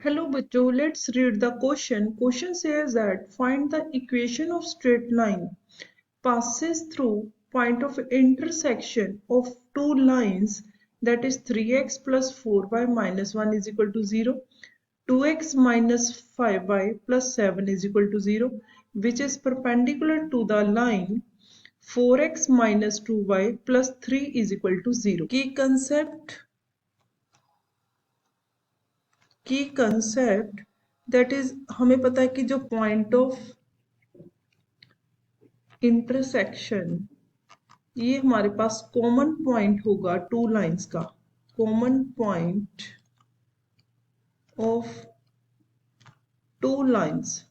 Hello बच्चों, let's read the question. Question says that find the equation of straight line passes through point of intersection of two lines, that is 3x plus 4y minus 1 is equal to 0, 2x minus 5y plus 7 is equal to 0, which is perpendicular to the line 4x minus 2y plus 3 is equal to 0. की concept that is हमें पता है कि जो point of intersection, ये हमारे पास common point होगा टू लाइंस का, common point of two lines.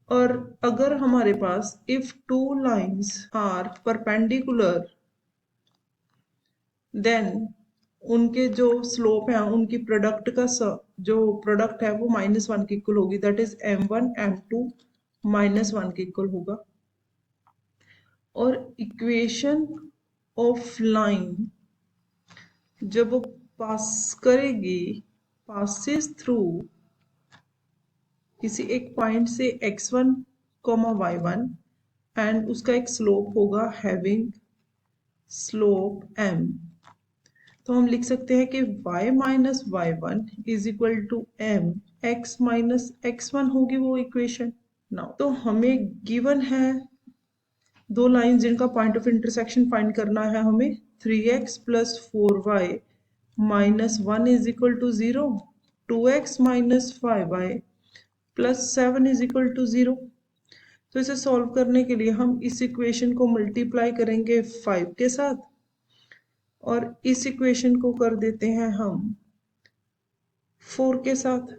और अगर हमारे पास if two lines are perpendicular then उनके जो स्लोप है, उनकी प्रोडक्ट का जो प्रोडक्ट है वो -1 के इक्वल होगी, दैट इज m1 m2 -1 के इक्वल होगा। और इक्वेशन ऑफ लाइन जब वो पास करेगी, पासिस थ्रू किसी एक पॉइंट से x1, y1 एंड उसका एक स्लोप होगा हैविंग स्लोप m, तो हम लिख सकते हैं कि y minus y1 is equal to m x minus x1 होगी वो इक्वेशन। नाउ तो हमें गिवन है दो लाइन जिनका पॉइंट ऑफ इंटरसेक्शन फाइंड करना है हमें। 3x plus 4y minus 1 is equal to 0, 2x minus 5y plus 7 is equal to 0। तो इसे सॉल्व करने के लिए हम इस इक्वेशन को मल्टीप्लाई करेंगे 5 के साथ और इस इक्वेशन को कर देते हैं हम 4 के साथ।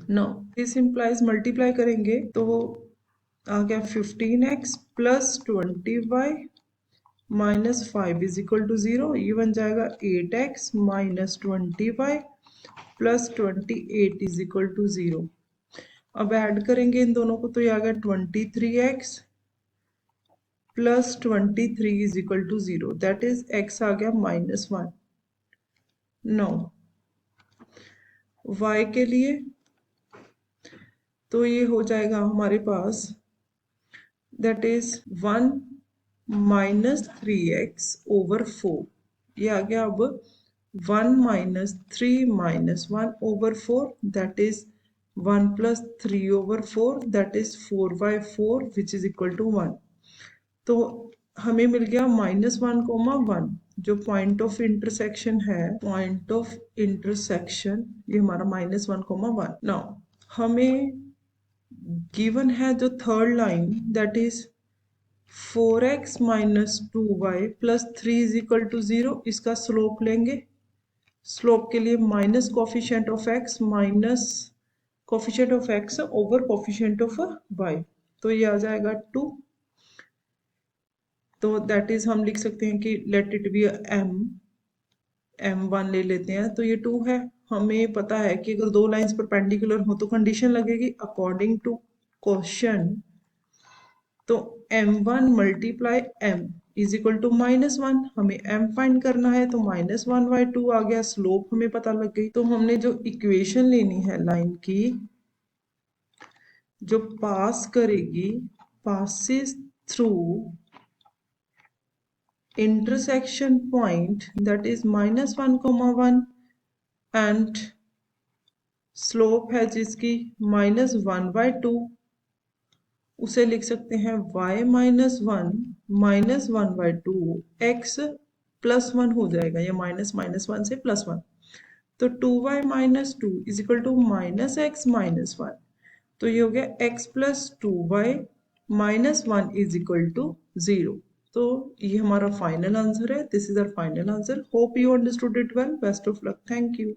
नो दिस इंप्लाइज मल्टीप्लाई करेंगे तो आ गया 15x plus 20y minus 5 is equal to 0, ये बन जाएगा 8x minus 20y plus 28 is equal to 0। अब ऐड करेंगे इन दोनों को तो ये आ गया 23x plus 23 is equal to 0, that is x आ गया -1। नो y के लिए तो ये हो जाएगा हमारे पास, that is 1 minus 3x over 4, ये आ गया अब 1 minus 3 minus 1 over 4, that is 1 plus 3 over 4, that is 4/4 which is equal to 1। तो हमें मिल गया -1, जो पॉइंट ऑफ इंटरसेक्शन है, पॉइंट ऑफ इंटरसेक्शन ये हमारा -1, नाउ हमें गिवन है जो third line that is 4x minus 2y plus 3 is equal to 0, इसका स्लोप लेंगे। स्लोप के लिए minus coefficient of x minus coefficient of x over coefficient of y, तो ये आ जाएगा 2। तो दैट इज हम लिख सकते हैं कि लेट इट बी m1 ले लेते हैं, तो ये 2 है। हमें पता है कि अगर दो लाइंस परपेंडिकुलर हो तो कंडीशन लगेगी अकॉर्डिंग टू क्वेश्चन, तो m1 multiply m is equal to -1, हमें m फाइंड करना है तो -1/2 आ गया, स्लोप हमें पता लग गई। तो हमने जो इक्वेशन लेनी है लाइन की जो पास करेगी, passes through intersection point that is -1, and slope है जिसकी -1/2, उसे लिख सकते हैं y -1 -1/2 x प्लस 1 हो जाएगा, ये -1 से +1, तो 2y -2 is equal to -x -1, तो ये हो गया x plus 2y -1 is equal to 0। तो ये हमारा फाइनल आंसर है, this is our final answer. Hope you understood it well, best of luck, thank you.